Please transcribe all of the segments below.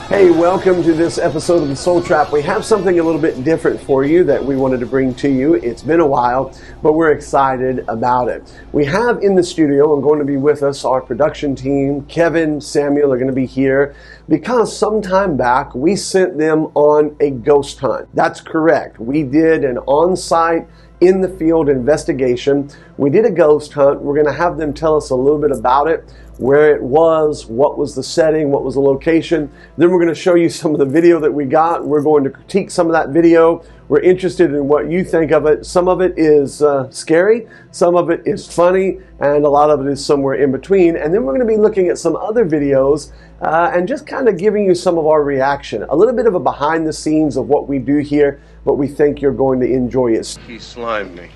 Hey, welcome to this episode of The Soul Trap. We have something a little bit different for you that we wanted to bring to you. It's been a while, but we're excited about it. We have in the studio, and going to be with us, our production team. Kevin, Samuel are going to be here because sometime back we sent them on a ghost hunt. That's correct. We did an on-site, in the field investigation. We did a ghost hunt. We're going to have them tell us a little bit about it, where it was, what was the setting, what was the location. Then we're going to show you some of the video that we got. We're going to critique some of that video. We're interested in what you think of it. Some of it is scary, some of it is funny, and a lot of it is somewhere in between. And then we're going to be looking at some other videos and just kind of giving you some of our reaction. A little bit of a behind the scenes of what we do here, but we think you're going to enjoy it. He slimed me.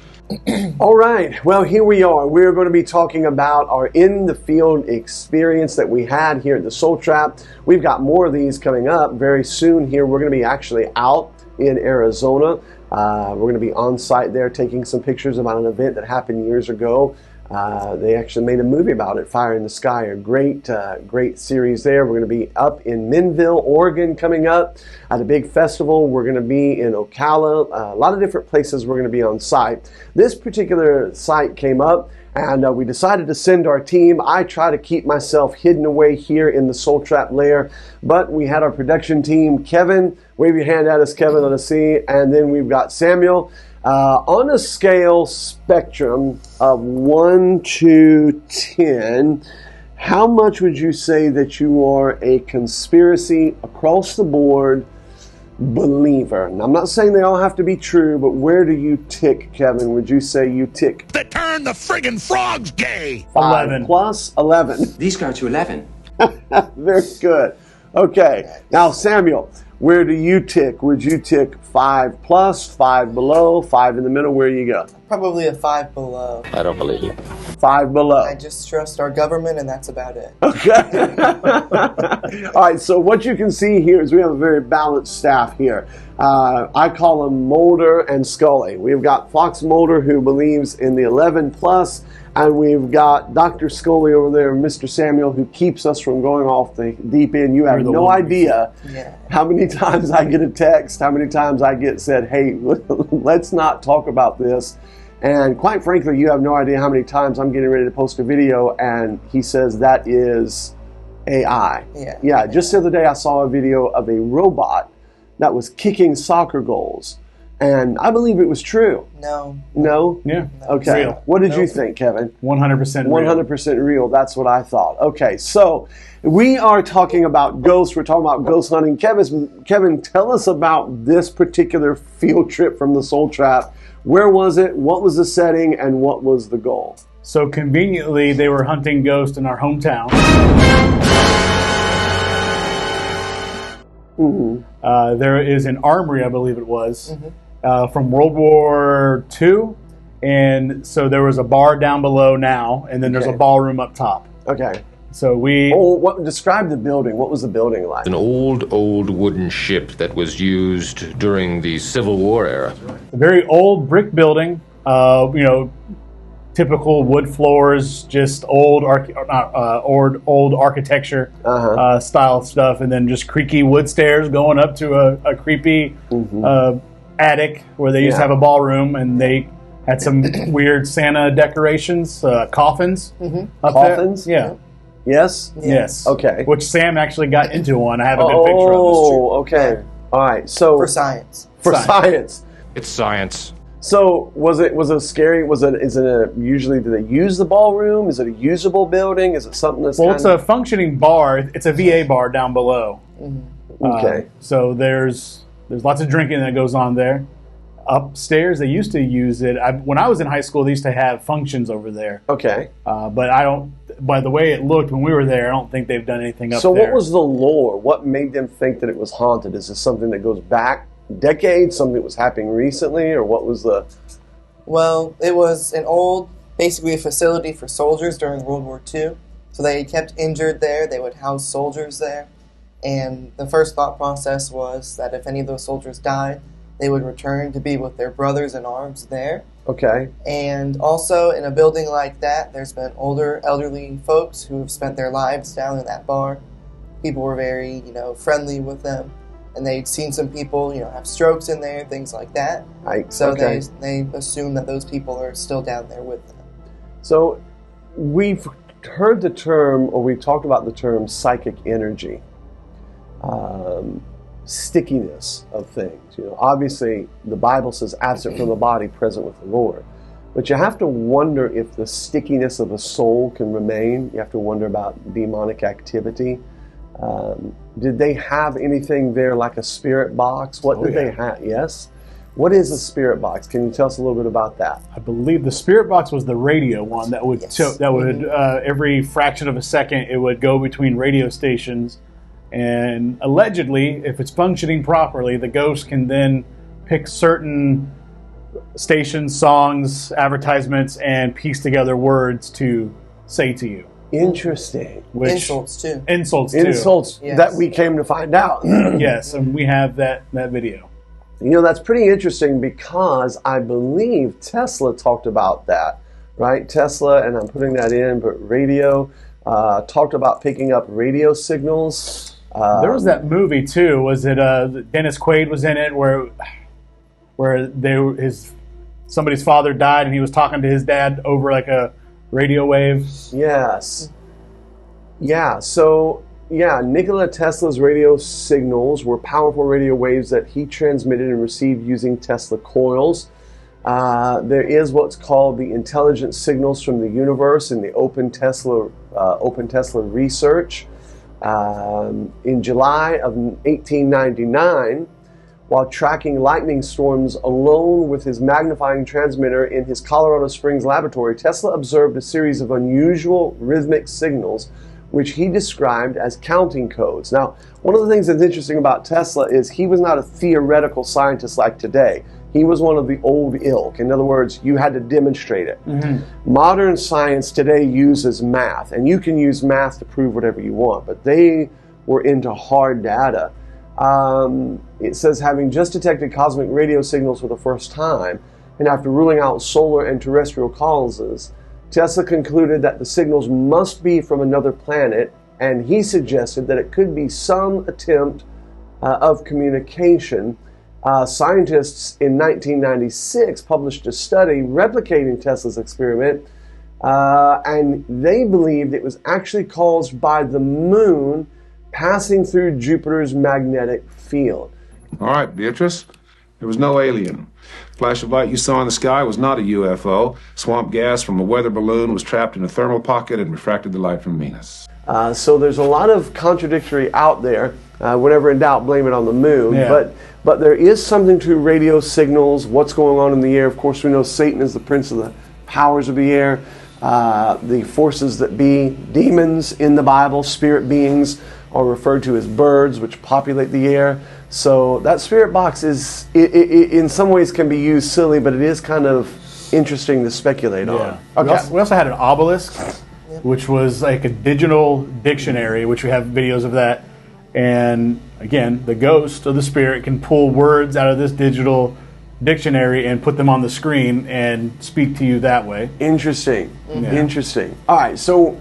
All right, well, here we are. We're going to be talking about our in-the-field experience that we had here at the Soul Trap. We've got more of these coming up very soon here. We're going to be actually out in Arizona. We're going to be on site there taking some pictures about an event that happened years ago. They actually made a movie about it, Fire in the Sky, a great series there. We're going to be up in Minville, Oregon coming up at a big festival. We're going to be in Ocala, a lot of different places we're going to be on site. This particular site came up and we decided to send our team. I try to keep myself hidden away here in the Soul Trap lair, but we had our production team, Kevin, wave your hand at us, Kevin, let us see, and then we've got Samuel. On a scale spectrum of 1 to 10, how much would you say that you are a conspiracy across the board believer? And I'm not saying they all have to be true, but where do you tick, Kevin? Would you say you tick? They turned the friggin' frogs gay. 11 plus 11. These go to 11. Very good. Okay. Now, Samuel, where do you tick? Would you tick 5 plus, 5 below, 5 in the middle? Where you go? Probably a 5 below. I don't believe you. 5 below. I just trust our government, and that's about it. Okay. All right, so what you can see here is we have a very balanced staff here. I call them Mulder and Scully. We've got Fox Mulder, who believes in the 11 plus, and we've got Dr. Scully over there, Mr. Samuel, who keeps us from going off the deep end. You have no idea how many times I get a text, how many times I get said, hey, let's not talk about this. And quite frankly, you have no idea how many times I'm getting ready to post a video and he says that is AI. Yeah, just the other day I saw a video of a robot that was kicking soccer goals. And I believe it was true. No? Yeah. No. Okay. Real. What did you think, Kevin? 100% real. 100% real. That's what I thought. Okay, so we are talking about ghosts. We're talking about ghost hunting. Kevin, tell us about this particular field trip from the Soul Trap. Where was it? What was the setting? And what was the goal? So conveniently, they were hunting ghosts in our hometown. Mm-hmm. There is an armory, I believe it was, from World War II. And so there was a bar down below now, and then there's a ballroom up top. Okay. So we... describe the building. What was the building like? An old wooden ship that was used during the Civil War era. A very old brick building, typical wood floors, just old architecture style stuff, and then just creaky wood stairs going up to a creepy attic where they used to have a ballroom, and they had some weird Santa decorations, coffins up Coffins? there. Yeah. Yes? Okay. Which Sam actually got into one. I have a good picture of. Oh, okay. All right. So For science. For science. It's science. So was it scary? Usually do they use the ballroom? Is it a usable building? Is it something that's it's a functioning bar. It's a VA bar down below. Okay. So there's lots of drinking that goes on there. Upstairs, they used to use it. When I was in high school, they used to have functions over there. Okay. But I don't. By the way it looked when we were there, I don't think they've done anything up there. So what was the lore? What made them think that it was haunted? Is this something that goes back decades? Something that was happening recently, or what was the? Well, it was basically a facility for soldiers during World War II. So they kept injured there. They would house soldiers there, and the first thought process was that if any of those soldiers died, they would return to be with their brothers in arms there. Okay. And also, in a building like that, there's been older, elderly folks who have spent their lives down in that bar. people were very, friendly with them. And they'd seen some people, have strokes in there, things like that. So okay. they assume that those people are still down there with them. So we've heard the term, or we've talked about the term psychic energy, stickiness of things. Obviously the Bible says absent from the body, present with the Lord. But you have to wonder if the stickiness of a soul can remain. You have to wonder about demonic activity. Did they have anything there like a spirit box? What did they have? Yes? What is a spirit box? Can you tell us a little bit about that? I believe the spirit box was the radio one that would every fraction of a second it would go between radio stations, and allegedly, if it's functioning properly, the ghost can then pick certain stations, songs, advertisements, and piece together words to say to you. Interesting. Insults too. Insults Yes. that we came to find out. Yes, and we have that video. That's pretty interesting because I believe Tesla talked about that, right? Tesla, and I'm putting that in, but radio, talked about picking up radio signals. There was that movie too. Was it Dennis Quaid was in it where somebody's father died and he was talking to his dad over like a radio wave? Yes. Yeah, so Nikola Tesla's radio signals were powerful radio waves that he transmitted and received using Tesla coils. There is what's called the intelligent signals from the universe in the Open Tesla research. In July of 1899, while tracking lightning storms alone with his magnifying transmitter in his Colorado Springs laboratory, Tesla observed a series of unusual rhythmic signals which he described as counting codes. Now, one of the things that's interesting about Tesla is he was not a theoretical scientist like today. He was one of the old ilk. In other words, you had to demonstrate it. Mm-hmm. Modern science today uses math, and you can use math to prove whatever you want, but they were into hard data. It says, having just detected cosmic radio signals for the first time, and after ruling out solar and terrestrial causes, Tesla concluded that the signals must be from another planet, and he suggested that it could be some attempt of communication. Scientists in 1996 published a study replicating Tesla's experiment, and they believed it was actually caused by the moon passing through Jupiter's magnetic field. All right, Beatrice, there was no alien. Flash of light you saw in the sky was not a UFO. Swamp gas from a weather balloon was trapped in a thermal pocket and refracted the light from Venus. So there's a lot of contradictory out there. Whenever in doubt, blame it on the moon. Yeah. But there is something to radio signals, what's going on in the air. Of course, we know Satan is the prince of the powers of the air. The forces that be, demons in the Bible, spirit beings, are referred to as birds, which populate the air. So that spirit box is, it in some ways can be used silly, but it is kind of interesting to speculate on. Okay. We also had an Obelisk, which was like a digital dictionary, which we have videos of that. And again, the ghost or the spirit can pull words out of this digital dictionary and put them on the screen and speak to you that way. Interesting. Yeah. Interesting. All right, so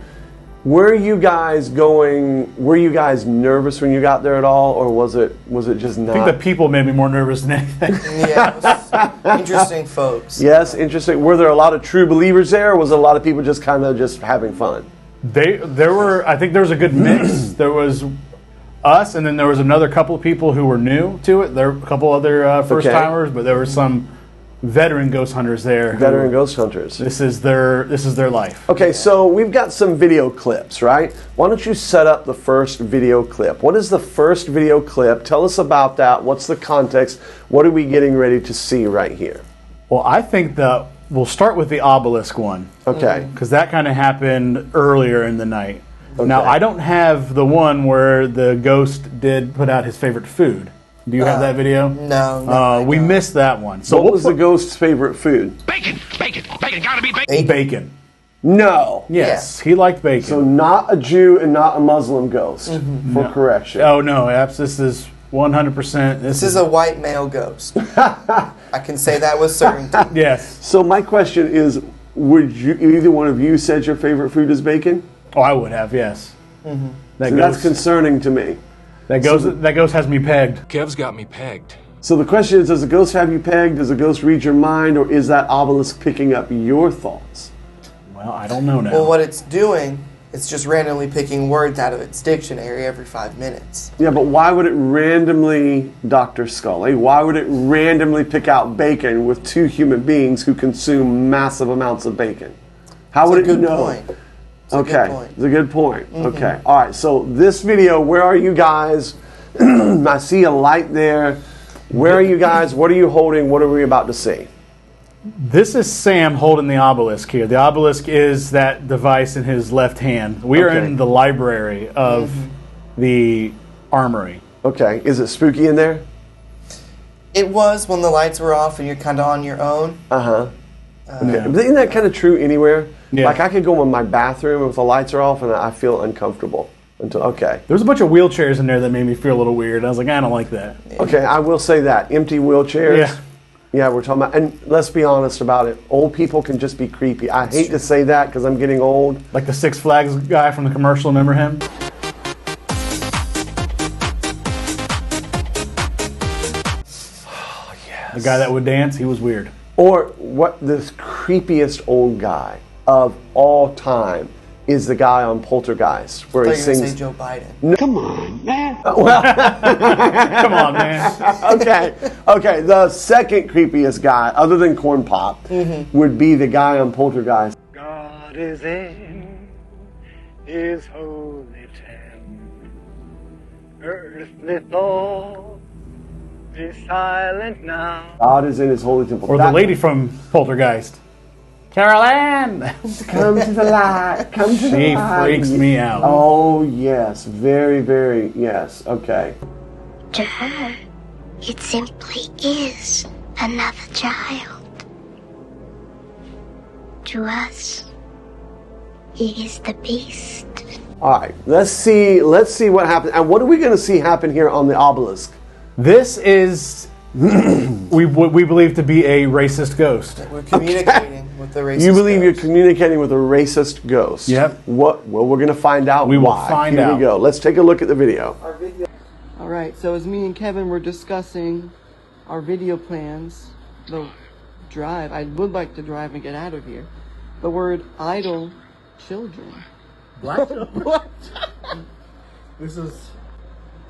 were you guys nervous when you got there at all, or was it just not? I think the people made me more nervous than anything. Yeah, it was interesting folks. Yes, interesting. Were there a lot of true believers there, or was it a lot of people just kind of just having fun? There were, I think there was a good mix. There was us, and then there was another couple of people who were new to it. There were a couple other first-timers, but there were some veteran ghost hunters there. Veteran ghost hunters. This is their life. Okay, so we've got some video clips, right? Why don't you set up the first video clip? What is the first video clip? Tell us about that. What's the context? What are we getting ready to see right here? Well, I think that we'll start with the Obelisk one. Okay. Because that kind of happened earlier in the night. Okay. Now, I don't have the one where the ghost did put out his favorite food. Do you have that video? No. We missed that one. So what was the ghost's favorite food? Bacon! Bacon! Bacon! Gotta be bacon! Bacon. No. Yes, he liked bacon. So not a Jew and not a Muslim ghost, for correction. Oh, no, this is 100%. This is a white male ghost. I can say that with certainty. Yes. So my question is, would you, either one of you said your favorite food is bacon? Oh, I would have, yes. That's concerning to me. That ghost has me pegged. Kev's got me pegged. So the question is, does the ghost have you pegged? Does the ghost read your mind? Or is that obelisk picking up your thoughts? Well, I don't know now. Well, what it's doing, it's just randomly picking words out of its dictionary every 5 minutes. Yeah, but why would it randomly, Dr. Scully, why would it randomly pick out bacon with two human beings who consume massive amounts of bacon? How would it know? Point. Okay, it's a good point. Okay, all right, so this video, where are you guys? I see a light there. Where are you guys? What are you holding? What are we about to see? This is Sam holding the obelisk here. The obelisk is that device in his left hand. We are in the library of the Armory. Okay, is it spooky in there? It was when the lights were off and you're kind of on your own. Okay. But isn't that kind of true anywhere? Yeah. Like I could go in my bathroom if the lights are off and I feel uncomfortable. Okay. There was a bunch of wheelchairs in there that made me feel a little weird. I was like, I don't like that. Okay, I will say that. Empty wheelchairs. Yeah. Yeah, we're talking about, and let's be honest about it. Old people can just be creepy. I hate to say that because I'm getting old. Like the Six Flags guy from the commercial, remember him? Oh, yes. The guy that would dance, he was weird. Or what the creepiest old guy of all time is the guy on Poltergeist where he I thought you were sings. going to say Joe Biden. Come on, man. Come on, man. Okay. The second creepiest guy, other than Corn Pop, would be the guy on Poltergeist. God is in his holy tent. Earthly thoughts be silent now. God is in his holy temple. Or the lady from Poltergeist. Carol Ann! Come to the light. Come to the light. She freaks me out. Oh, yes. Very, very, yes. Okay. To her, it simply is another child. To us, he is the beast. All right. Let's see what happens. And what are we going to see happen here on the obelisk? This is we believe to be a racist ghost. We're communicating with the racist You believe ghost. you're communicating with a racist ghost. Yep. What? Well, we're going to find out. We will why. find Here out. we go. Let's take a look at the video. All right, so as me and Kevin were discussing our video plans, the drive, I would like to drive and get out of here. The word idle children. What? This is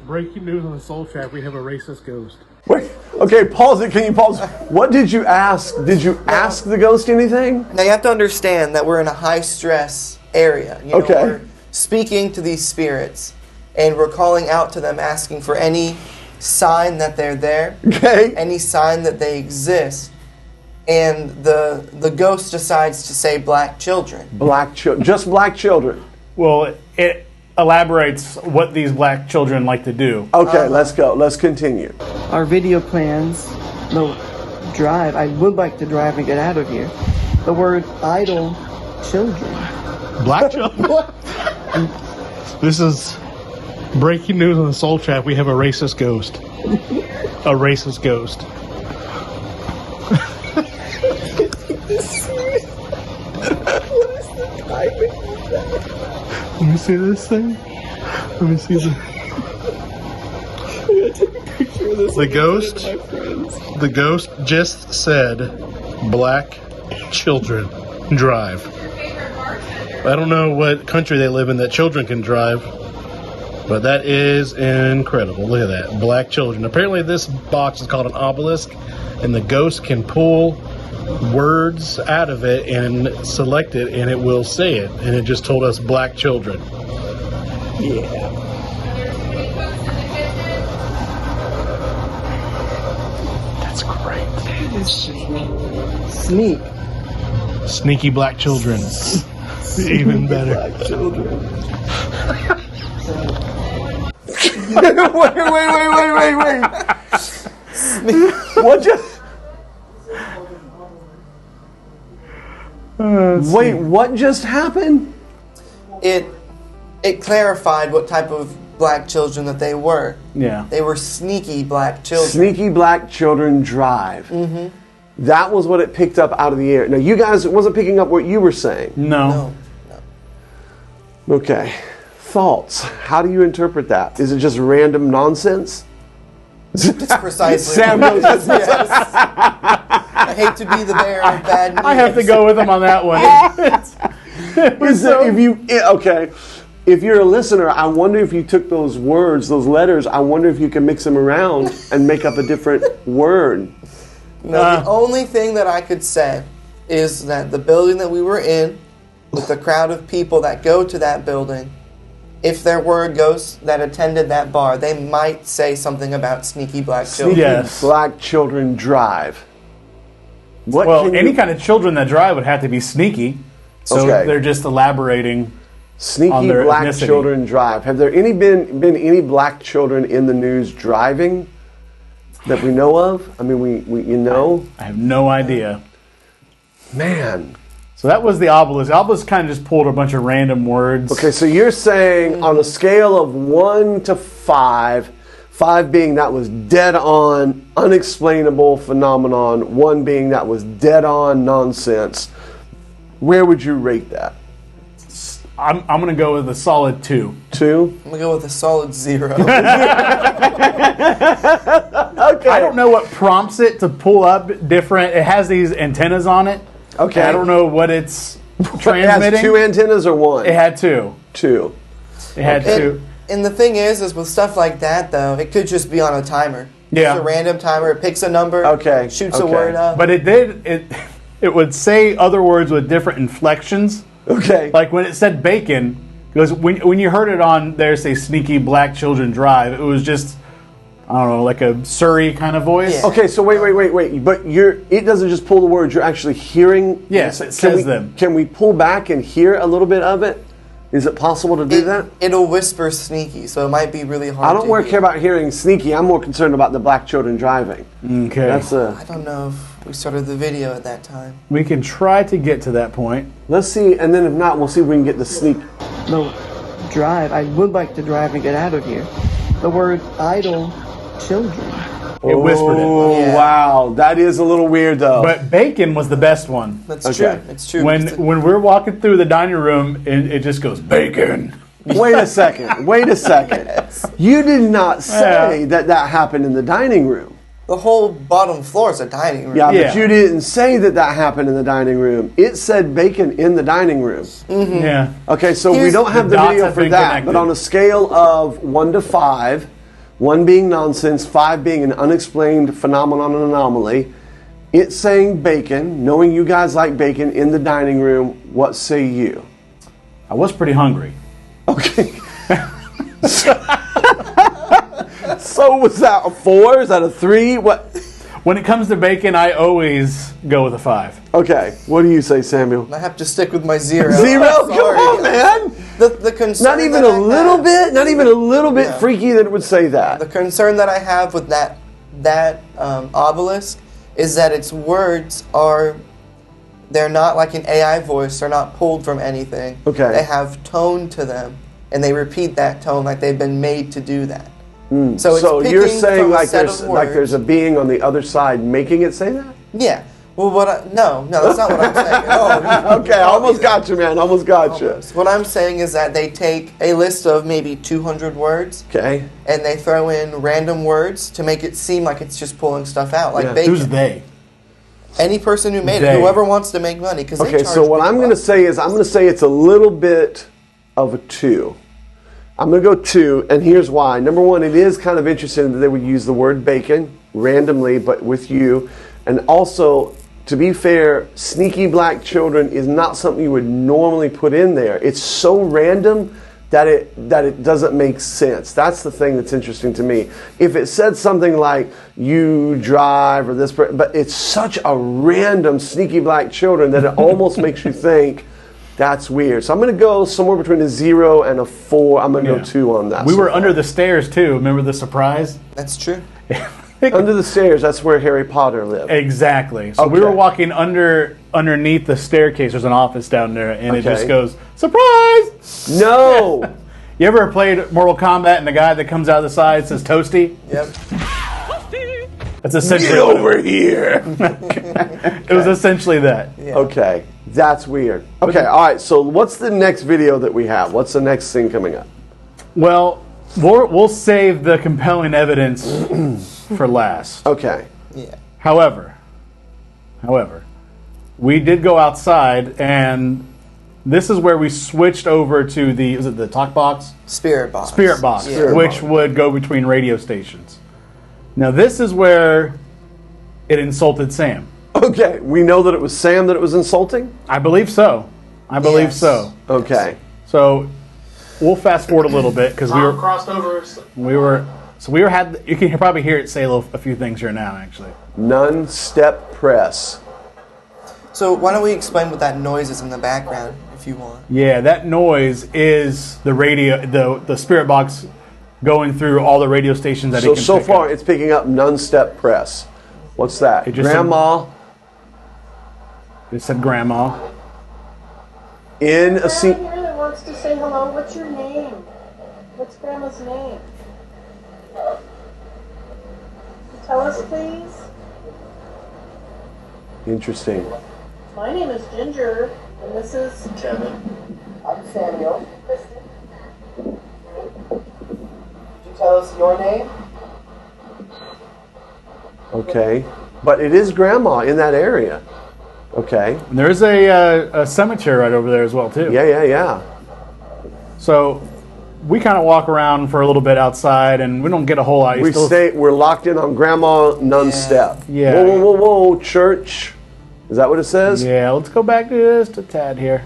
breaking news on the Soul Trap. We have a racist ghost. Wait. Okay, pause it. Can you pause? What did you ask? Did you ask the ghost anything? Now you have to understand that we're in a high stress area. You know, Okay. We're speaking to these spirits and we're calling out to them asking for any sign that they're there, Okay. any sign that they exist. And the ghost decides to say black children. Black children. Just black children. Well, it elaborates what these black children like to do. Okay, let's go. Let's continue. Our video plans, the drive, I would like to drive and get out of here. The word idle children. Black children? This is breaking news on the Soul Trap. We have a racist ghost. A racist ghost. Let me see this thing. Let me see the ghost. The ghost just said, "Black children drive." I don't know what country they live in that children can drive, but that is incredible. Look at that, black children. Apparently, this box is called an obelisk, and the ghost can pull words out of it and select it, and it will say it. And it just told us black children. Yeah. That's great. Sneak. Sneaky black children. Even better. Black children. wait. What just? Wait, what just happened? It clarified what type of black children that they were. Yeah. They were sneaky black children. Sneaky black children drive. Mm-hmm. That was what it picked up out of the air. Now, you guys, it wasn't picking up what you were saying. No. No. Okay. Thoughts? How do you interpret that? Is it just random nonsense? It's precisely. Sam knows this. Yes. I hate to be the bearer of bad news. I have to go with him on that one. If you're a listener, I wonder if you took those words, those letters, I wonder if you can mix them around and make up a different word. No, the only thing that I could say is that the building that we were in, with the crowd of people that go to that building, if their word goes that attended that bar, they might say something about sneaky black children. Yes. Black children drive. Any kind of children that drive would have to be sneaky. So they're just elaborating. Sneaky on their black ethnicity. children drive. Have there been any black children in the news driving that we know of? I mean, we you know? I have no idea. Man. So that was the Obelisk. The Obelisk kind of just pulled a bunch of random words. Okay, so you're saying on a scale of 1 to 5, 5 being that was dead on, unexplainable phenomenon, 1 being that was dead on nonsense, where would you rate that? I'm going to go with a solid 2. 2? I'm going to go with a solid 0. Okay. I don't know what prompts it to pull up different. It has these antennas on it. Okay. I don't know what it's transmitting. It has 2 antennas or 1? It had 2. 2. It had 2. And the thing is with stuff like that, though, it could just be on a timer. Yeah. It's a random timer. It picks a number. Shoots a word up. But it would say other words with different inflections. Okay. Like when it said bacon, because when you heard it on there say sneaky black children drive, it was just, I don't know, like a Surrey kind of voice. Yeah. Okay, so wait. But it doesn't just pull the words, you're actually hearing. Yes, it says them. Can we pull back and hear a little bit of it? Is it possible to do that? It'll whisper sneaky, so it might be really hard I don't care about hearing sneaky. I'm more concerned about the black children driving. Okay. I don't know if we started the video at that time. We can try to get to that point. Let's see, and then if not, we'll see if we can get the sneak. No, drive. I would like to drive and get out of here. The word idle children. It whispered it. Oh, Yeah. wow. That is a little weird, though. But bacon was the best one. That's Okay. true. It's true. When we're walking through the dining room, it just goes, bacon. Wait a second. You did not say that happened in the dining room. the whole bottom floor is a dining room. Yeah, but you didn't say that happened in the dining room. It said bacon in the dining room. Mm-hmm. Yeah. Okay, so we don't have the video for that, but on a scale of 1 to 5, 1 being nonsense, 5 being an unexplained phenomenon and anomaly, it's saying bacon, knowing you guys like bacon in the dining room, what say you? I was pretty hungry. Okay. So was that a 4? Is that a 3? What? When it comes to bacon, I always go with a 5. Okay. What do you say, Samuel? I have to stick with my 0. 0? Come on, man. The concern not even a little bit freaky that it would say that. The concern that I have with that obelisk is that its words they're not like an AI voice. They're not pulled from anything. Okay. They have tone to them, and they repeat that tone like they've been made to do that. Mm. So it's you're saying like there's a being on the other side making it say that? Yeah. Well, no, that's not what I'm saying. Oh, okay, I almost got you, man. Almost got you. What I'm saying is that they take a list of maybe 200 words. Okay. And they throw in random words to make it seem like it's just pulling stuff out, like bacon. Who's they? Any person who made it, whoever wants to make money. Okay, so what I'm going to say is it's a little bit of a 2. I'm going to go 2, and here's why. Number 1, it is kind of interesting that they would use the word bacon randomly, but with you. And also, to be fair, sneaky black children is not something you would normally put in there. It's so random that it doesn't make sense. That's the thing that's interesting to me. If it said something like, you drive, or this, but it's such a random sneaky black children that it almost makes you think, that's weird. So I'm going to go somewhere between a 0 and a 4. I'm going to go 2 on that. We were under the stairs, too. Remember the surprise? That's true. Under the stairs, that's where Harry Potter lived. Exactly. So we were walking underneath the staircase. There's an office down there, and it just goes, surprise! No! You ever played Mortal Kombat and the guy that comes out of the side says Toasty? Yep. That's essentially Get over here! It was essentially that. Yeah. Okay. That's weird. Okay, all right. So what's the next video that we have? What's the next thing coming up? Well, we'll save the compelling evidence for last. Okay. Yeah. However, we did go outside, and this is where we switched over to the talk box? Spirit box. Spirit box, Yeah. which would go between radio stations. Now, this is where it insulted Sam. Okay, we know that it was Sam that it was insulting? I believe so. Yes. Okay. So we'll fast forward a little bit because we were crossed over. you can probably hear it say a few things here now, actually. None-step press. So why don't we explain what that noise is in the background, if you want? Yeah, that noise is the radio, the spirit box going through all the radio stations that it can So pick far up. it's picking up none-step press. What's that? It just Grandma It said grandma. in a scene. Grandma here that wants to say hello. What's your name? What's Grandma's name? Tell us, please. Interesting. My name is Ginger, and this is Kevin. I'm Samuel. Could you tell us your name? Okay. But it is Grandma in that area. Okay. And there's a cemetery right over there as well, too. Yeah. So we kind of walk around for a little bit outside, and we don't get a whole lot. We're locked in on Grandma none-step. Yeah. Whoa, church. Is that what it says? Yeah, let's go back just a tad here.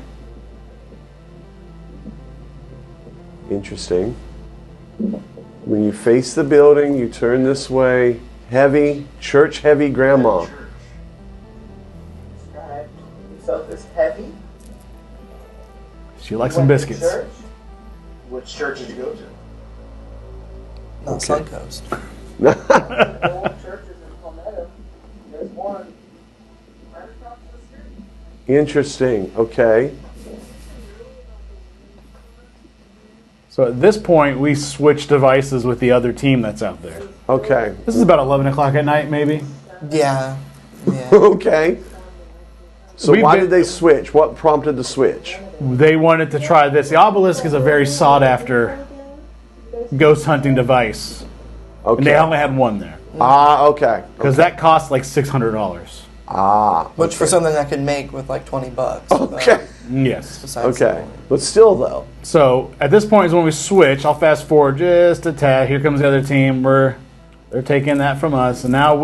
Interesting. When you face the building, you turn this way. Heavy, church-heavy Grandma. Describe yourself as heavy. She likes some biscuits. Church. Which church did you go to? Not Suncoast. There are churches in Palmetto. There's one right across the street. Interesting. Okay. So at this point, we switch devices with the other team that's out there. Okay. This is about 11 o'clock at night, maybe? Yeah. Okay. So We've why been- did they switch? What prompted the switch? They wanted to try this. The Obelisk is a very sought-after ghost hunting device. And they Okay. only had one there. Okay. Because that cost like $600. Which for something I could make with like $20. Okay. Yes. Besides Okay. But still, though. So at this point is when we switch. I'll fast forward just a tad. Here comes the other team. They're taking that from us, and now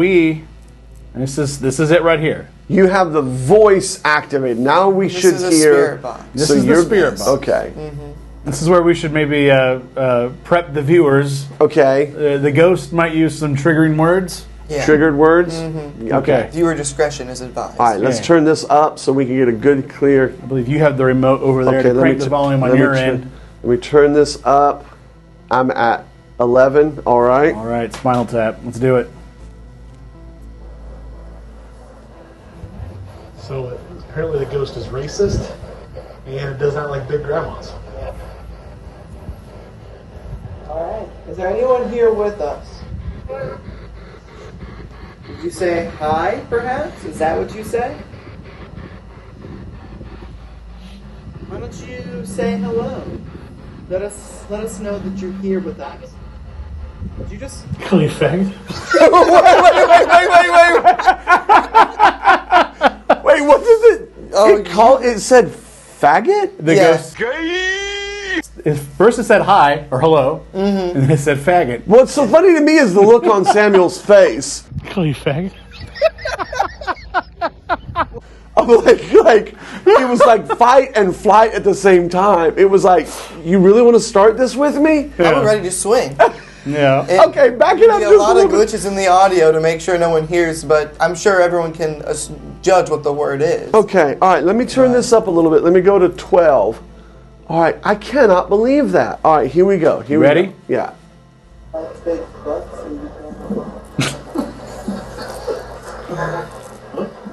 this is it right here. You have the voice activated. Now we should is a hear. spirit box. This is the spirit box. Okay. This is where we should maybe prep the viewers. Okay. The ghost might use some triggering words. Yeah. Triggered words. Okay. Viewer discretion is advised. All right. Let's Yeah. turn this up so we can get a good, clear. I believe you have the remote over there to crank the volume on your end. Let me turn this up. I'm at 11. All right. All right, Spinal Tap. Let's do it. So apparently the ghost is racist, and it does not like big grandmas. All right. Is there anyone here with us? Did you say hi, perhaps? Is that what you said? Why don't you say hello? Let us know that you're here with us. Did you just? Call you fag? Wait, what does it? It said faggot. The ghost. First it said hi or hello, and then it said faggot. What's so funny to me is the look on Samuel's face. Call you fag? I'm like it was like fight and flight at the same time. It was like, you really want to start this with me? I'm ready to swing. Yeah. Okay, back it up. Be a just lot a of little bit. glitches in the audio to make sure no one hears, but I'm sure everyone can judge what the word is. Okay, all right. Let me turn this up a little bit. Let me go to 12. All right, I cannot believe that. All right, here we go. Here Ready? We go. Yeah. Big butts and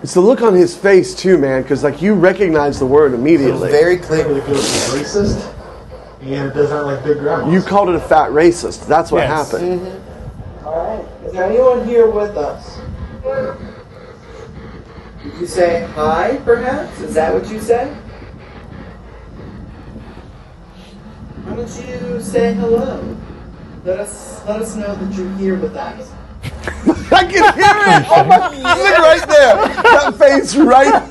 It's the look on his face too, man, because like you recognize the word immediately. Very clear. The ghost is racist, and it does not like big grandmas. You called it a fat racist. That's what Yes. happened. All right. Is there anyone here with us? Did you say hi, perhaps? Is that what you said? Why Why don't you say hello? Let us know that you're here with us. I can hear it! Oh my, look right there! That face right.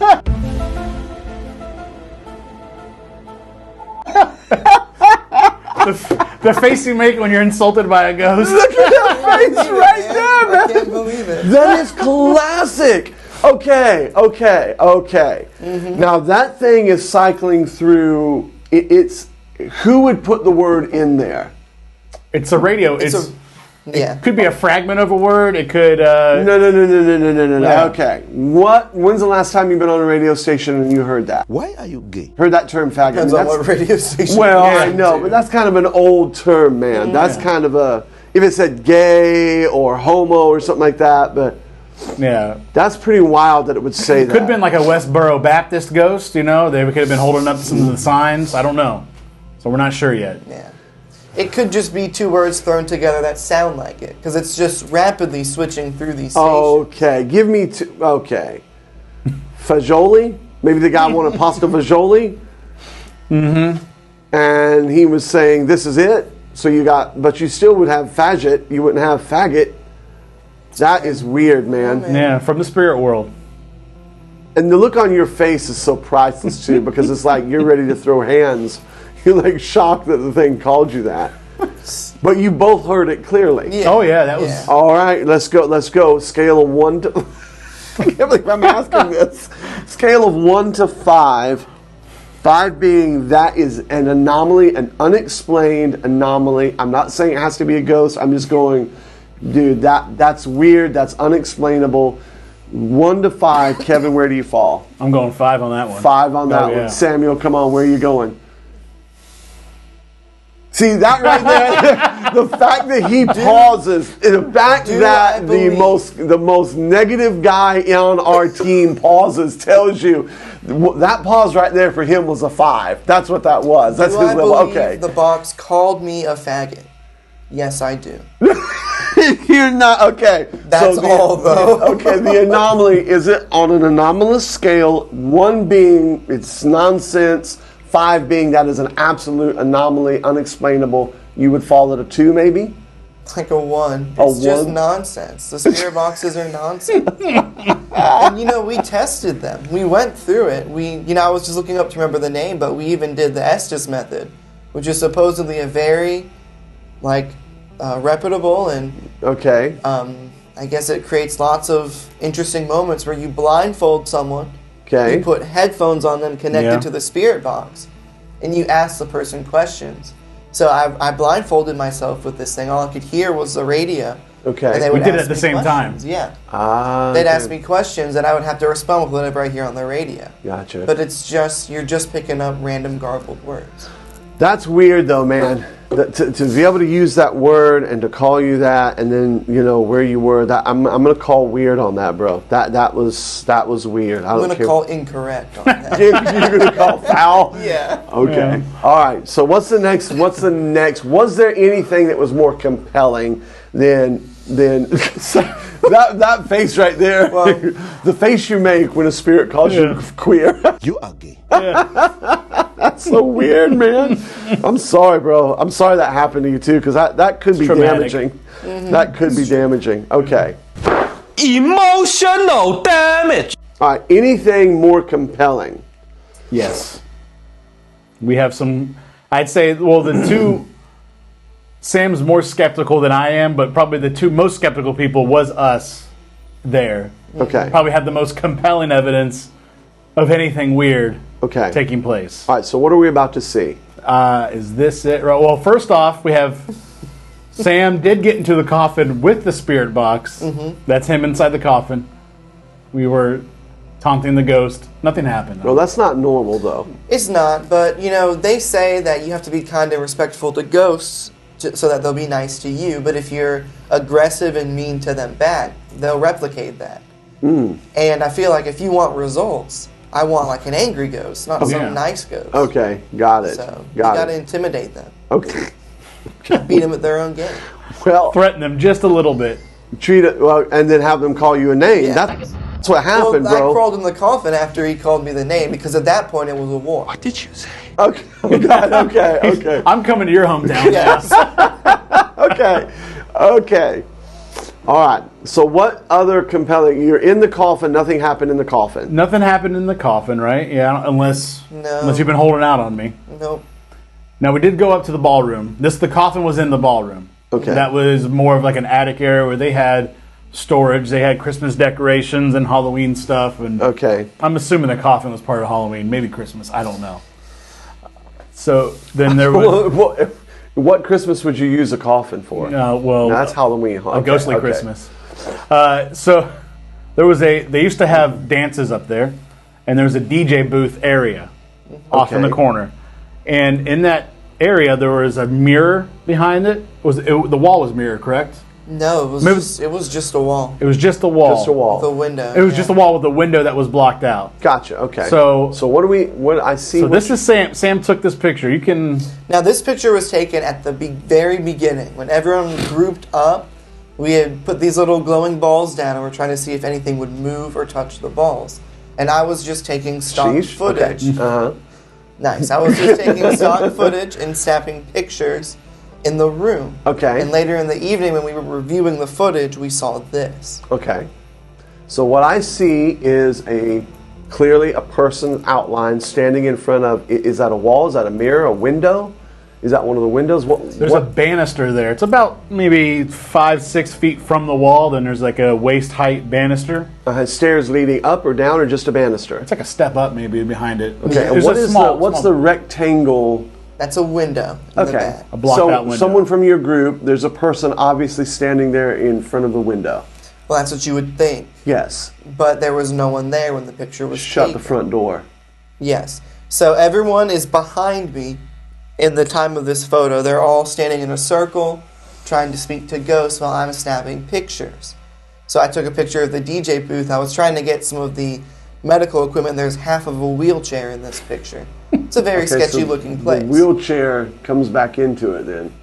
The face you make when you're insulted by a ghost. Look at that face right there, man! I can't believe it. That is classic! Okay. Now that thing is cycling through, it's, who would put the word in there? It's a radio. Yeah. It could be a fragment of a word. It could. No. Yeah. Okay. When's the last time you've been on a radio station and you heard that? Why are you gay? Heard that term, faggot? Depends on what radio station. Well, you're I know, but that's kind of an old term, man. That's kind of a, if it said gay or homo or something like that, but Yeah. that's pretty wild that it would say that. Could have been like a Westboro Baptist ghost, you know? They could have been holding up some of the signs. I don't know. So we're not sure yet. Yeah. It could just be two words thrown together that sound like it, because it's just rapidly switching through these stations. Okay, give me two. Okay. Fagioli? Maybe the guy wanted pasta fagioli? Mm-hmm. And he was saying, this is it. So you got, but you still would have faggot. You wouldn't have faggot. That is weird, man. Yeah, from the spirit world. And the look on your face is so priceless, too, because it's like you're ready to throw hands. You're like shocked that the thing called you that. But you both heard it clearly. Yeah. Oh, yeah, that was... All right, let's go. Scale of 1 to... I can't believe I'm asking this. Scale of 1 to 5. 5 being that is an anomaly, an unexplained anomaly. I'm not saying it has to be a ghost. I'm just going, dude, that's weird. That's unexplainable. 1 to 5. Kevin, where do you fall? I'm going 5 on that one. 5 on that one. Samuel, come on. Where are you going? See that right there? The fact that he pauses, the fact that the most negative guy on our team pauses tells you that pause right there for him was a 5. That's what that was. That's his level. Okay. The box called me a faggot. Yes, I do. You're not okay. That's all though. Okay, the anomaly, is it on an anomalous scale? 1 being it's nonsense. 5 being that is an absolute anomaly, unexplainable. You would fall at a 2, maybe? Like a 1. It's just nonsense. The spirit boxes are nonsense. And we tested them. We went through it. I was just looking up to remember the name, but we even did the Estes method, which is supposedly a very, reputable and okay. I guess it creates lots of interesting moments where you blindfold someone. Okay. You put headphones on them connected to the spirit box, and you ask the person questions. So I blindfolded myself with this thing. All I could hear was the radio. Okay. And they would we did it ask at the me same questions. time. Yeah. They'd ask me questions, and I would have to respond with whatever I hear on the radio. Gotcha. But you're just picking up random garbled words. That's weird, though, man. To be able to use that word and to call you that, and then where you were. That I'm gonna call weird on that, bro. That was weird. I'm gonna call incorrect on that. You're gonna call foul. Yeah. Okay. Yeah. All right. So what's the next? Was there anything that was more compelling than that face right there? Well, the face you make when a spirit calls you queer. You are gay. That's so weird, man. I'm sorry, bro. I'm sorry that happened to you too, because that could be traumatic. damaging. That could be damaging. Okay. Emotional damage. All right. Anything more compelling? Yes. We have some, I'd say, the two, Sam's more skeptical than I am, but probably the two most skeptical people was us there. Okay. Probably had the most compelling evidence of anything weird taking place. All right, so what are we about to see? Is this it? Well, first off, we have Sam did get into the coffin with the spirit box. Mm-hmm. That's him inside the coffin. We were taunting the ghost. Nothing happened. Well, that's not normal, though. It's not, but, they say that you have to be kind and respectful to ghosts so that they'll be nice to you, but if you're aggressive and mean to them back, they'll replicate that. And I feel like if you want results, I want an angry ghost, not some nice ghost. Okay, got it. So you got to intimidate them. Okay. Beat them at their own game. Well, threaten them just a little bit. Treat it well, and then have them call you a name. Yeah. That's what happened, well, bro. I crawled in the coffin after he called me the name because at that point it was a war. What did you say? Okay. Okay. I'm coming to your hometown. Yes. Okay. All right. So what other compelling... You're in the coffin. Nothing happened in the coffin. Nothing happened in the coffin, right? Yeah, unless you've been holding out on me. Nope. Now, we did go up to the ballroom. The coffin was in the ballroom. Okay. That was more of like an attic area where they had storage. They had Christmas decorations and Halloween stuff. And Okay. I'm assuming the coffin was part of Halloween, maybe Christmas. I don't know. So then there was... What Christmas would you use a coffin for? Well, that's Halloween. A ghostly Christmas. So there was they used to have dances up there, and there was a DJ booth area off in the corner. And in that area, there was a mirror behind it. The wall was mirror, correct? No, it was just a wall. It was just a wall. Just a wall. With a window. It was just a wall with a window that was blocked out. Gotcha. Okay. So what I see? So this is Sam. Sam took this picture. You can. Now this picture was taken at the very beginning when everyone grouped up. We had put these little glowing balls down and we're trying to see if anything would move or touch the balls. And I was just taking stock footage. Okay. Nice. I was just taking stock footage and snapping pictures in the room. Okay. And later in the evening when we were reviewing the footage, we saw this. Okay. So what I see is clearly a person outlined standing in front of, is that a wall? Is that a mirror? A window? Is that one of the windows? There's a banister there. It's about maybe 5-6 feet from the wall. Then there's like a waist height banister. Stairs leading up or down, or just a banister? It's like a step up maybe behind it. Okay. And what's the rectangle? That's a window. In the back. A blocked out window. Someone from your group, there's a person obviously standing there in front of the window. Well, that's what you would think. Yes. But there was no one there when the picture was Shut taken. the front door. Yes. So everyone is behind me in the time of this photo. They're all standing in a circle trying to speak to ghosts while I'm snapping pictures. So I took a picture of the DJ booth. I was trying to get some of the medical equipment. There's half of a wheelchair in this picture. It's a very sketchy looking place. The wheelchair comes back into it then.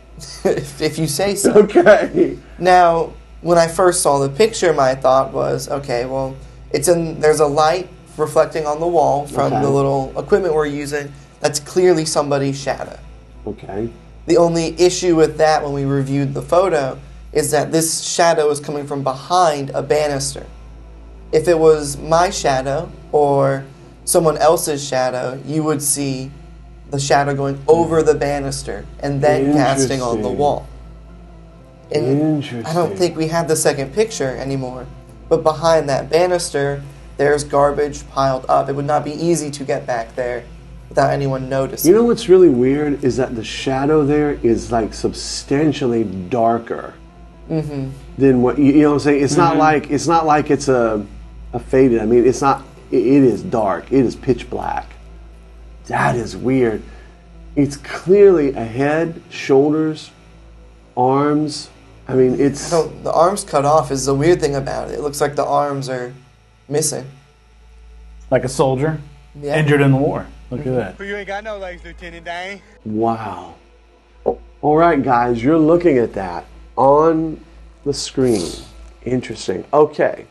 if you say so. Okay. Now, when I first saw the picture, my thought was, okay, well, there's a light reflecting on the wall from the little equipment we're using. That's clearly somebody's shadow. Okay. The only issue with that when we reviewed the photo is that this shadow is coming from behind a banister. If it was my shadow or someone else's shadow, you would see the shadow going over the banister and then casting on the wall. And I don't think we have the second picture anymore, but behind that banister, there's garbage piled up. It would not be easy to get back there without anyone noticing. You know what's really weird is that the shadow there is like substantially darker than what you know what I'm saying. It's not like it's a faded. I mean, it's not. It is dark. It is pitch black. That is weird. It's clearly a head, shoulders, arms. I mean, it's... the arms cut off is the weird thing about it. It looks like the arms are missing. Like a soldier injured in the war. Look at that. You ain't got no legs, Lieutenant Dane. Wow. All right, guys, you're looking at that on the screen. Interesting. Okay.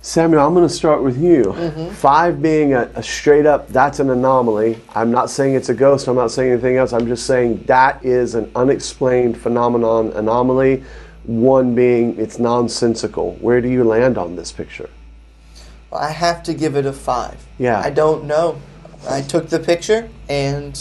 Samuel, I'm going to start with you. 5 being a straight up, that's an anomaly. I'm not saying it's a ghost. I'm not saying anything else. I'm just saying that is an unexplained phenomenon, anomaly. 1 being it's nonsensical. Where do you land on this picture? Well, I have to give it a 5. Yeah. I don't know. I took the picture, and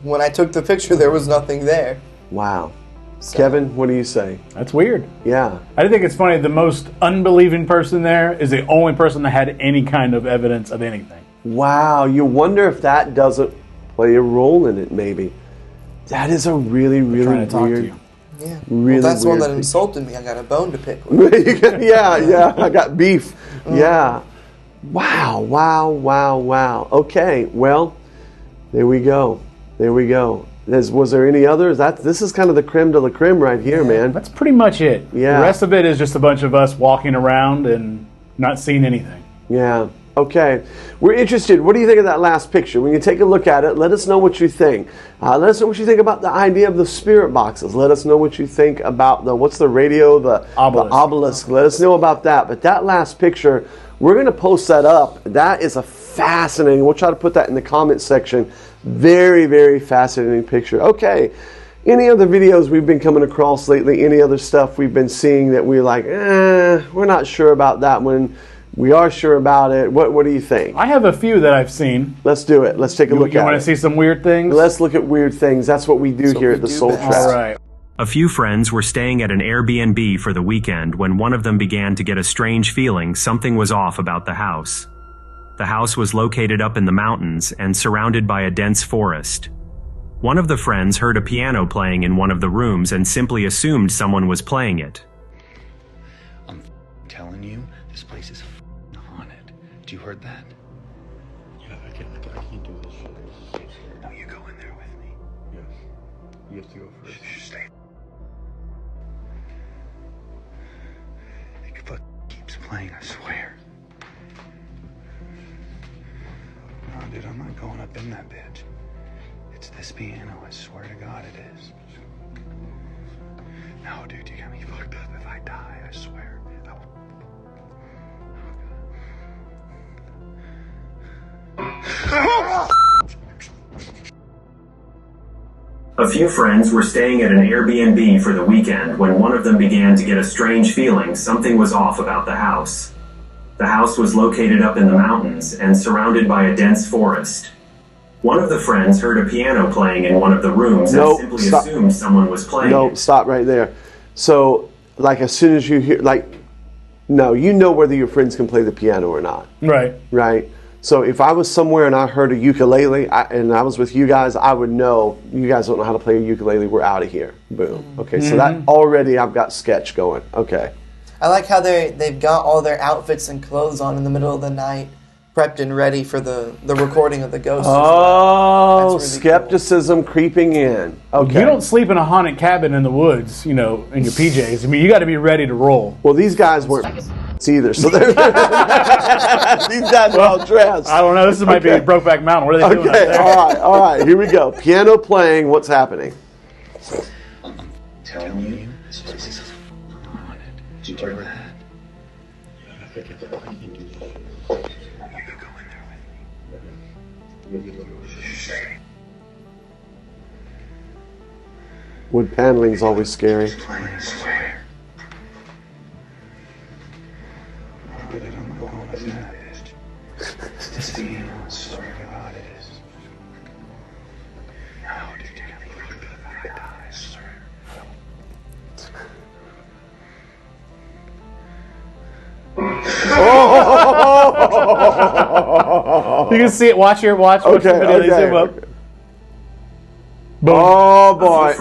when I took the picture, there was nothing there. Wow. So. Kevin, what do you say? That's weird. Yeah. I think it's funny. The most unbelieving person there is the only person that had any kind of evidence of anything. Wow. You wonder if that doesn't play a role in it, maybe. That is a really, really trying to talk weird. To you. Yeah. Really well, that's one that picture. insulted me. I got a bone to pick with. yeah. I got beef. Yeah. Wow. Okay. Well, there we go. Was there any others? This is kind of the creme de la creme right here, man. That's pretty much it. Yeah. The rest of it is just a bunch of us walking around and not seeing anything. Yeah. Okay. We're interested. What do you think of that last picture? When you take a look at it, let us know what you think. Let us know what you think about the idea of the spirit boxes. Let us know what you think about what's the radio, the obelisk. Let us know about that. But that last picture, We're going to post that up. That is a fascinating. We'll try to put that in the comment section. Very, very fascinating picture. Okay. Any other videos we've been coming across lately? Any other stuff we've been seeing that we're like, we're not sure about that one. We are sure about it. What do you think? I have a few that I've seen. Let's do it. Let's take a look at it. You want to see some weird things? Let's look at weird things. That's what we do here at the Soul Trap. All right. A few friends were staying at an Airbnb for the weekend when one of them began to get a strange feeling something was off about the house. The house was located up in the mountains and surrounded by a dense forest. One of the friends heard a piano playing in one of the rooms and simply assumed someone was playing it. I'm telling you, this place is haunted. Do you heard that? Yeah, I can't do this shit. No, you go in there with me. Yes. You have to go first. Stay. It keeps playing, I swear. No, dude, I'm not going up in that bitch. It's this piano, I swear to God it is. No, dude, you got me fucked up. If I die, I swear. A few friends were staying at an Airbnb for the weekend when one of them began to get a strange feeling something was off about the house. The house was located up in the mountains and surrounded by a dense forest. One of the friends heard a piano playing in one of the rooms and simply assumed someone was playing it. Stop right there. So, like, as soon as you hear, like, no, you know whether your friends can play the piano or not. Right. Right? So if I was somewhere and I heard a ukulele and I was with you guys, I would know, you guys don't know how to play a ukulele, we're out of here. Boom. Okay, so that already I've got sketch going. Okay. I like how they've got all their outfits and clothes on in the middle of the night, prepped and ready for the recording of the ghost. Oh, really skepticism creeping in. Okay. You don't sleep in a haunted cabin in the woods, you know, in your PJs. I mean, you got to be ready to roll. Well, these guys weren't either, so they're these guys are all dressed. I don't know. This might be Brokeback Mountain. What are they doing up there? All right. Here we go. Piano playing. What's happening? I'm telling you, this place is haunted. Did you hear that? I can do this. You can go in there with me. Wood paneling is always scary. I swear. I'm going with that. This piano, I swear to God it is. No, dude, you got me fucked up. If I die, I swear. You can see it. Watch the video. They zoom up. Boom. Oh boy.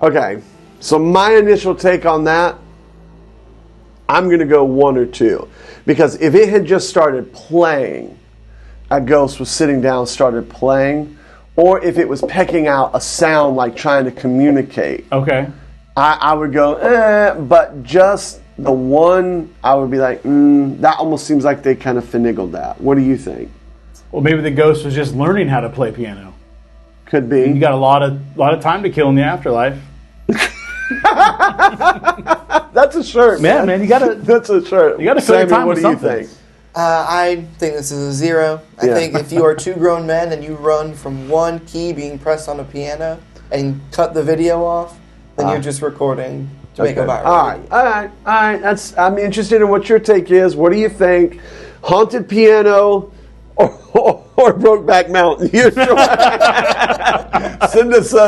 Okay. So my initial take on that, I'm going to go 1 or 2. Because if it had just started playing, a ghost was sitting down, started playing, or if it was pecking out a sound like trying to communicate. Okay. I would go, but just the one, I would be like, that almost seems like they kind of finagled that. What do you think? Well, maybe the ghost was just learning how to play piano. Could be. You got a lot of time to kill in the afterlife. That's a shirt, man. You gotta. That's a shirt. You gotta fill your time with something. What do you think? I think this is a 0. I think if you are 2 grown men and you run from one key being pressed on a piano and cut the video off, then you're just recording to make a viral. All right. I'm interested in what your take is. What do you think? Haunted piano or Brokeback Mountain?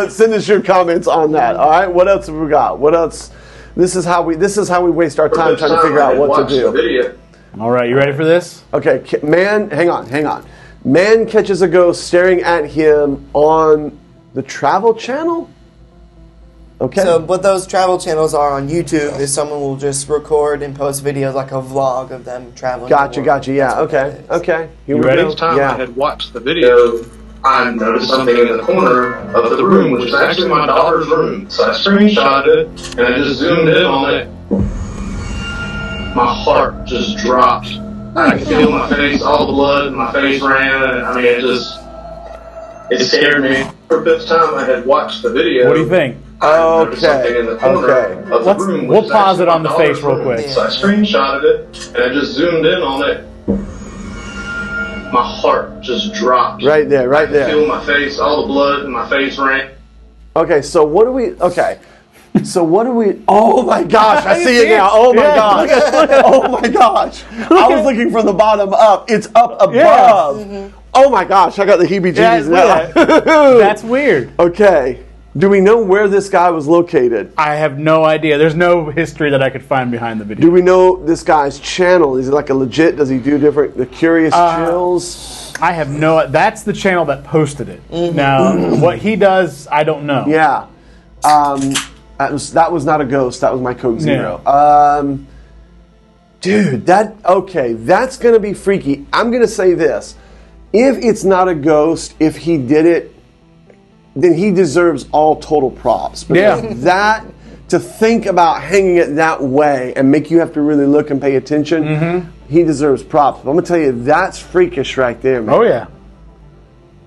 Send us your comments on that. All right. What else have we got? What else? This is how we waste our time trying to figure out what to do. All right, you ready for this? Okay, man, hang on. Man catches a ghost staring at him on the Travel Channel? Okay. So what those travel channels are on YouTube is someone will just record and post videos like a vlog of them traveling. Gotcha. Yeah, okay. You ready? Each time I had watched the video, I noticed something in the corner of the room, which is actually my daughter's room. So I screenshotted it, and I just zoomed in on it. My heart just dropped. I could feel my face, all the blood in my face ran, and it scared me. For the 5th time I had watched the video. What do you think? I noticed something in the corner of the room. We'll pause it on the face real quick. So I screenshotted it, and I just zoomed in on it. My heart just dropped. Right there. I could feel my face, all the blood in my face ran. Okay, so what do we... Okay. So what do we... Oh my gosh, I see it now. Oh my gosh. Oh my gosh. I was looking from the bottom up. It's up above. Yeah. Oh my gosh, I got the heebie-jeebies now. That's weird. Okay. Do we know where this guy was located? I have no idea. There's no history that I could find behind the video. Do we know this guy's channel? Is it like a legit? Does he do the Curious Chills? I have no... That's the channel that posted it. Now, what he does, I don't know. Yeah. That was not a ghost. That was my Coke Zero. Dude, that's going to be freaky. I'm going to say this. If it's not a ghost, if he did it, then he deserves all total props. Because that, to think about hanging it that way and make you have to really look and pay attention, he deserves props. But I'm going to tell you, that's freakish right there, man. Oh, yeah.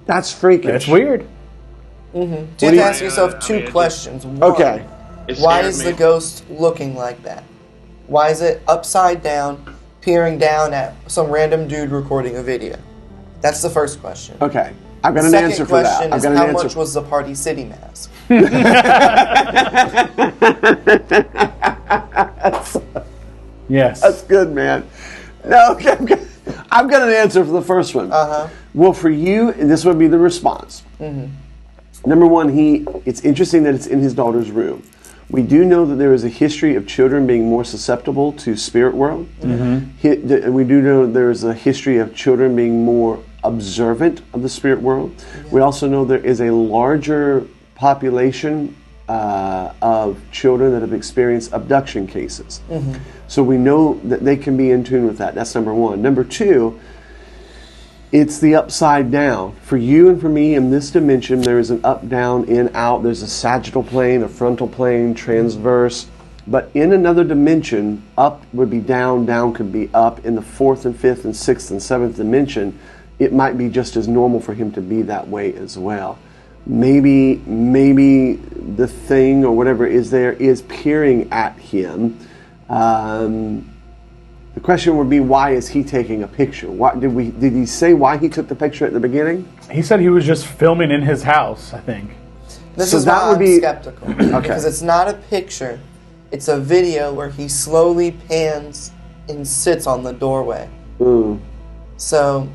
That's freakish. That's weird. You have to ask yourself two questions. One, okay. Why is the ghost looking like that? Why is it upside down, peering down at some random dude recording a video? That's the first question. Okay. I've got an answer for that. Second question is how much was the Party City mask? Yes. That's good, man. No, okay, I've got an answer for the first one. Well, for you, this would be the response. Number one, it's interesting that it's in his daughter's room. We do know that there is a history of children being more susceptible to spirit world. We do know there is a history of children being more observant of the spirit world. We also know there is a larger population of children that have experienced abduction cases. So we know that they can be in tune with that. That's number one. Number two, it's the upside down. For you and for me in this dimension, there is an up, down, in, out. There's a sagittal plane, a frontal plane, transverse. But in another dimension, up would be down, down could be up. In the fourth and fifth and sixth and seventh dimension, it might be just as normal for him to be that way as well. Maybe the thing or whatever is there is peering at him. The question would be, why is he taking a picture? Did he say why he took the picture at the beginning? He said he was just filming in his house, I think. This is why I'm skeptical. Because it's not a picture. It's a video where he slowly pans and sits on the doorway. So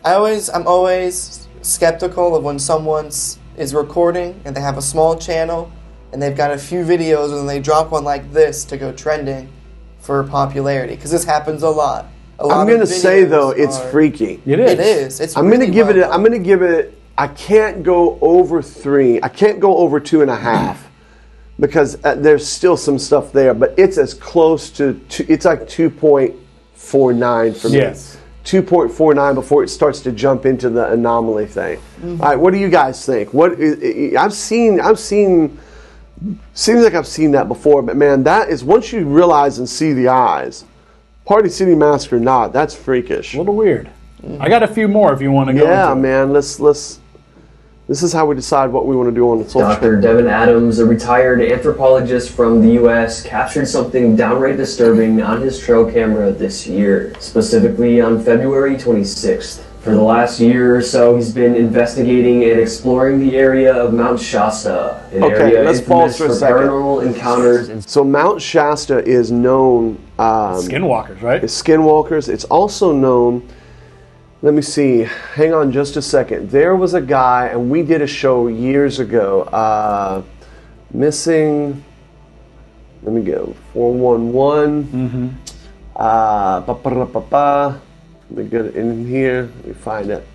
I'm always skeptical of when someone is recording and they have a small channel and they've got a few videos and they drop one like this to go trending for popularity, because this happens a lot. I'm going to say though, it's freaky. It is. It is. It's. I'm going to give it. I'm going to give it. I can't go over 3. I can't go over 2.5 because there's still some stuff there. But it's as close to. It's like 2.49 for me. Yes. 2.49 before it starts to jump into the anomaly thing. All right, what do you guys think? I've seen. Seems like I've seen that before, but man, that is, once you realize and see the eyes, Party City Mask or not, that's freakish. A little weird. I got a few more if you want to go. Yeah, man. Let's. This is how we decide what we want to do on the social. Dr. Devin Adams, a retired anthropologist from the U.S., captured something downright disturbing on his trail camera this year, specifically on February 26th. For the last year or so, he's been investigating and exploring the area of Mount Shasta, an area let's pause for a second. Paranormal encounters. So Mount Shasta is known... Skinwalkers, right? It's Skinwalkers. It's also known... Let me see. Hang on just a second. There was a guy, and we did a show years ago. Missing... Let me go. 411. Let me get it in here. Let me find it.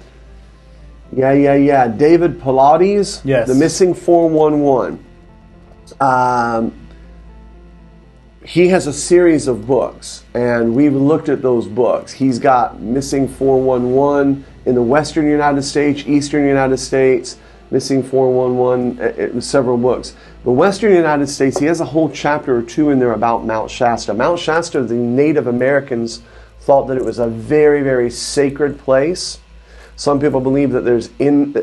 Yeah. David Pilates. Yes. The Missing 411. He has a series of books, and we've looked at those books. He's got Missing 411 in the Western United States, Eastern United States, Missing 411, several books. The Western United States, he has a whole chapter or 2 in there about Mount Shasta. Mount Shasta, the Native Americans thought that it was a very, very sacred place. Some people believe that there's an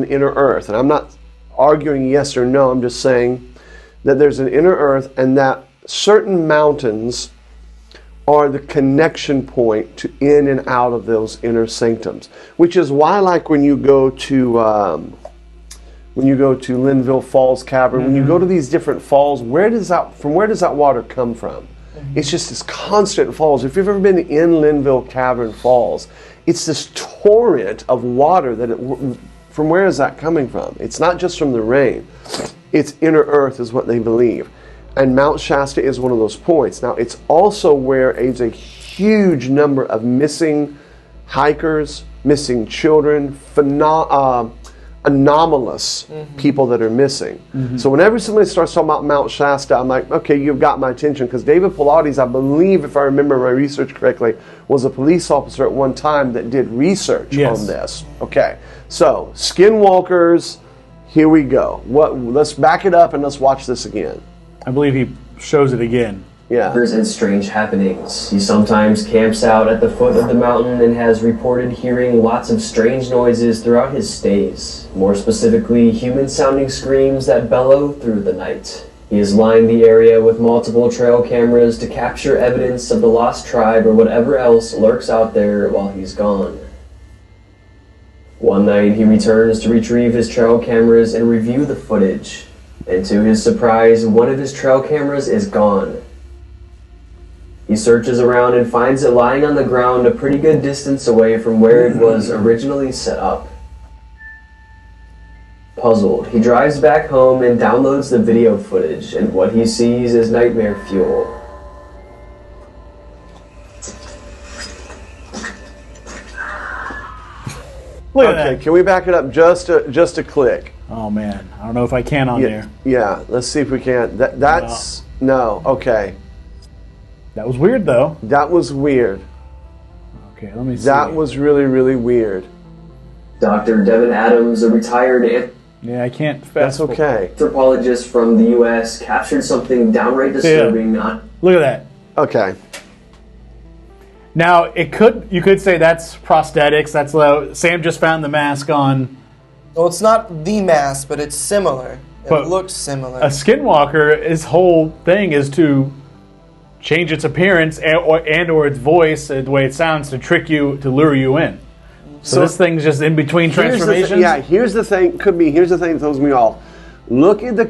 inner earth, and I'm arguing yes or no. I'm just saying that there's an inner earth and that certain mountains are the connection point to in and out of those inner sanctums, which is why, like when you go to Linville Falls Cavern, when you go to these different falls, from where does that water come from? It's just this constant falls. If you've ever been in Linville Cavern Falls, it's this torrent of water from where is that coming from? It's not just from the rain. It's inner earth is what they believe. And Mount Shasta is one of those points. Now, it's also where there's a huge number of missing hikers, missing children, anomalous people that are missing. So whenever somebody starts talking about Mount Shasta, I'm like, okay, you've got my attention, because David Pilates, I believe, if I remember my research correctly, was a police officer at one time that did research on this. Okay, so skinwalkers, here we go. Let's back it up and let's watch this again. I believe he shows it again. Yeah. And strange happenings. He sometimes camps out at the foot of the mountain and has reported hearing lots of strange noises throughout his stays. More specifically, human-sounding screams that bellow through the night. He has lined the area with multiple trail cameras to capture evidence of the lost tribe or whatever else lurks out there while he's gone. One night, he returns to retrieve his trail cameras and review the footage. And to his surprise, one of his trail cameras is gone. He searches around and finds it lying on the ground a pretty good distance away from where it was originally set up. Puzzled, he drives back home and downloads the video footage, and what he sees is nightmare fuel. Look at that. Can we back it up just a click? Oh man, I don't know if I can on there. Yeah, let's see if we can. That's no. Okay. That was weird though. That was weird. Okay, let me see. That was really, really weird. Dr. Devin Adams, a retired I can't. That's okay. Anthropologist from the U.S. captured something downright disturbing. Look at that. Okay. Now you could say that's prosthetics. That's Sam just found the mask on. Well, it's not the mask, but it's similar. It looks similar. A skinwalker, his whole thing is to change its appearance and or its voice, the way it sounds, to trick you, to lure you in. So this thing's just in between transformations. Here's the thing that throws me off. Look at the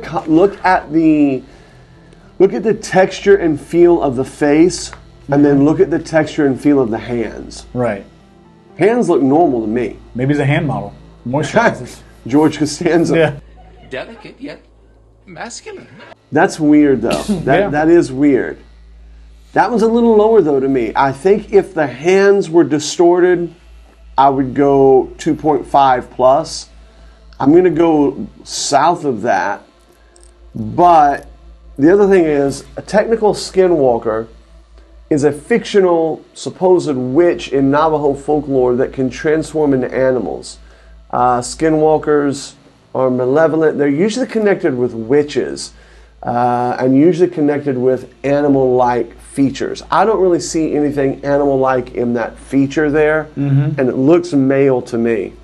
texture and feel of the face, and then look at the texture and feel of the hands. Right. Hands look normal to me. Maybe it's a hand model. Moisturizes. George Costanza. Yeah. Delicate yet masculine. That's weird, though. That is weird. That was a little lower, though, to me. I think if the hands were distorted, I would go 2.5 plus. I'm going to go south of that. But the other thing is, a technical skinwalker is a fictional supposed witch in Navajo folklore that can transform into animals. Skinwalkers are malevolent. They're usually connected with witches and usually connected with animal-like features. I don't really see anything animal-like in that feature there, and it looks male to me.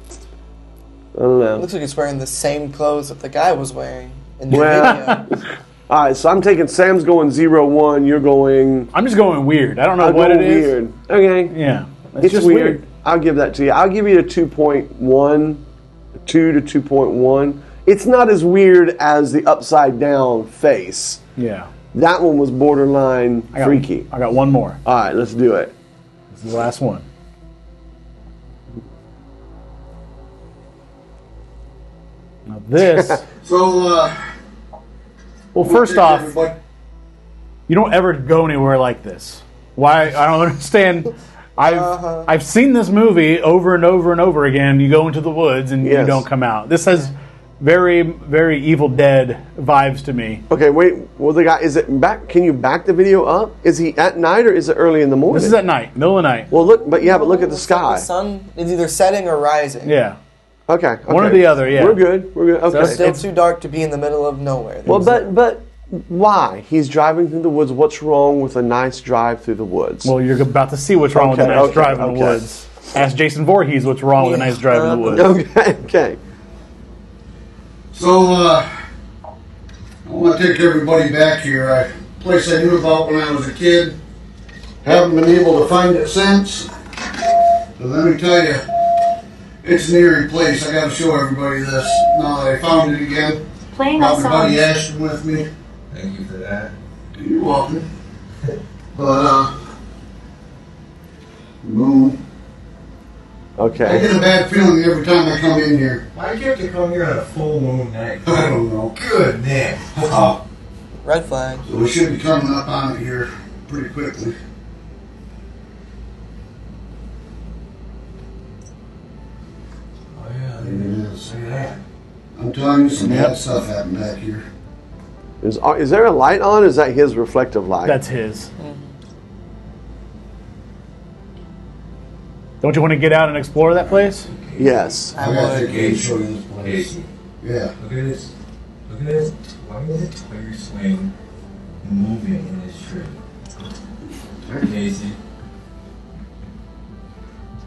I don't know. It looks like he's wearing the same clothes that the guy was wearing in the video. All right, so I'm taking Sam's going 0-1. You're going. I'm just going weird. I don't know what it is. Weird. Okay. Yeah. It's just weird. I'll give that to you. I'll give you a 2.1, 2 to 2.1. It's not as weird as the upside down face. Yeah. That one was borderline freaky. I got one more. All right, let's do it. This is the last one. Now this. Well, first off, you don't ever go anywhere like this. Why? I don't understand. I've seen this movie over and over and over again. You go into the woods and you don't come out. This has very, very Evil Dead vibes to me. Okay, wait. Well, the guy, is it back? Can you back the video up? Is he at night or is it early in the morning? This is at night, middle of the night. Well, look, but look at the sky. The sun is either setting or rising. Yeah. Okay. One or the other. Yeah. We're good. Okay. So it's still too dark to be in the middle of nowhere. Well, but why? He's driving through the woods. What's wrong with a nice drive through the woods? Well, you're about to see what's wrong with a nice drive in the woods. Ask Jason Voorhees what's wrong with a nice drive in the woods. Okay. So, I want to take everybody back here. A place I knew about when I was a kid. Haven't been able to find it since. But let me tell you, it's an eerie place. I got to show everybody this now that I found it again. Playing Brought a my song. buddy Ashton with me. Thank you for that. You're welcome. But, moon. Okay. I get a bad feeling every time I come in here. Why do you have to come here on a full moon night? I don't know. Goodness. Red flag. So we should be coming up on it here pretty quickly. Oh yeah, It is. look at that. I'm telling you, some bad stuff happened back here. Is there a light on? Or is that his reflective light? That's his. Don't you want to get out and explore that place? Yes. I gotta take a show you this place. Casey, Yeah. look at this. Look at this. Why is the tire swing moving in this tree? Casey.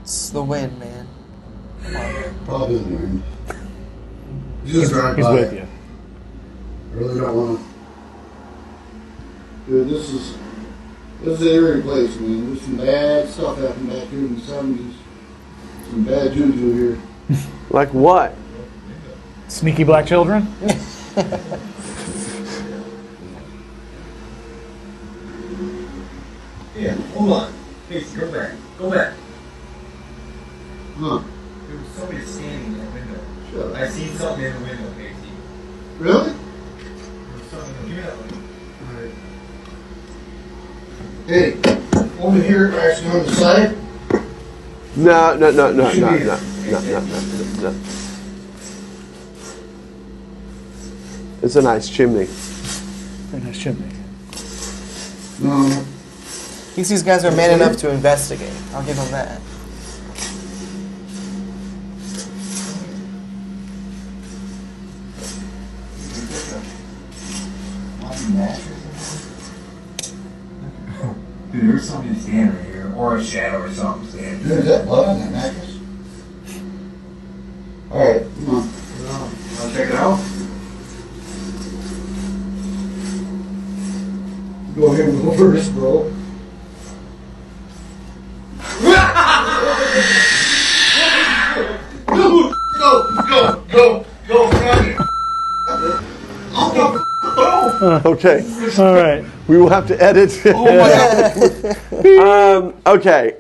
It's the wind, man. Come on, man. Probably the wind. Just drive He's by. with you. I really don't want to. Dude, this is an eerie place, man. There's some bad stuff happened back here in the 70s. Some bad juju here. Like what? Sneaky black children? Yeah, hold on. Casey, go back. Go back. Huh. There was somebody standing in the window. Shut up. I seen something in the window, Casey. Really? There was something. Give me that one. Hey, over here, actually on the side. No. It's a nice chimney. Very nice chimney. No. At least these guys are man enough to investigate. I'll give them that. Dude, there's somebody standing right here, or a shadow or something standing. Dude, is that blood on that mattress? Alright, come on. Wanna check it out? Go ahead and go first, bro. Go. Okay. All right. We will have to edit. Okay.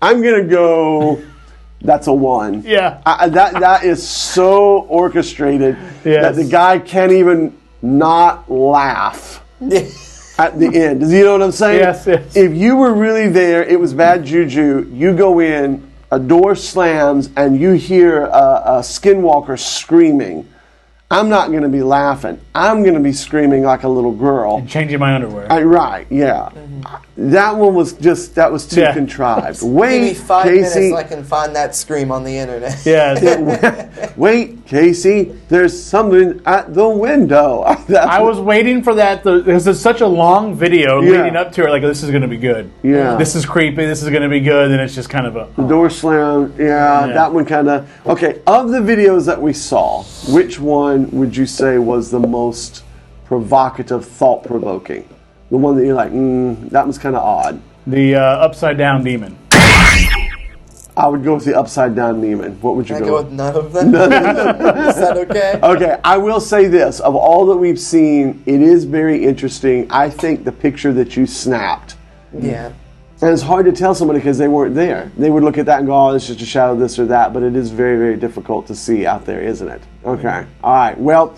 I'm going to go. That's a 1. Yeah. That is so orchestrated that the guy can't even not laugh at the end. Does you know what I'm saying? Yes. If you were really there, it was bad juju. You go in, a door slams, and you hear a skinwalker screaming. I'm not going to be laughing. I'm going to be screaming like a little girl. And changing my underwear. Right, yeah. That one was that was too contrived. Give me Wait, 5 Casey. minutes so I can find that scream on the internet. Yeah. Wait, Casey. There's something at the window. I was waiting for that. There's such a long video leading up to it. Like, this is going to be good. Yeah. This is creepy. This is going to be good. And it's just kind of a... The door slam. Yeah, that one kind of... Okay, of the videos that we saw, which one would you say was the most provocative, thought-provoking? The one that you're like, that was kind of odd. The upside-down demon. I would go with the upside-down demon. What would you Can I go go with none of them? Is that okay? Okay, I will say this. Of all that we've seen, it is very interesting. I think the picture that you snapped. Yeah. And it's hard to tell somebody because they weren't there. They would look at that and go, oh, it's just a shadow of this or that. But it is very, very difficult to see out there, isn't it? Okay. All right. Well,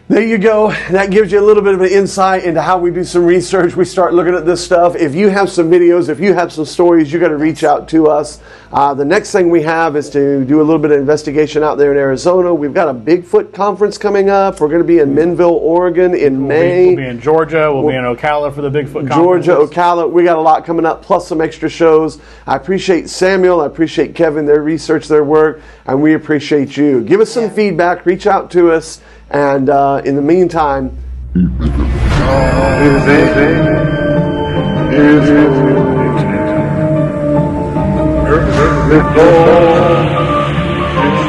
there you go. That gives you a little bit of an insight into how we do some research. We start looking at this stuff. If you have some videos, if you have some stories, you got to reach out to us. The next thing we have is to do a little bit of investigation out there in Arizona. We've got a Bigfoot conference coming up. We're going to be in Minville, Oregon in May. We'll be in Georgia. We'll be in Ocala for the Bigfoot conference. Georgia, Ocala. We got a lot coming up, plus some extra shows. I appreciate Samuel. I appreciate Kevin, their research, their work, and we appreciate you. Give us some feedback. Reach out to us. And in the meantime, It's all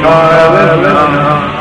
silent now.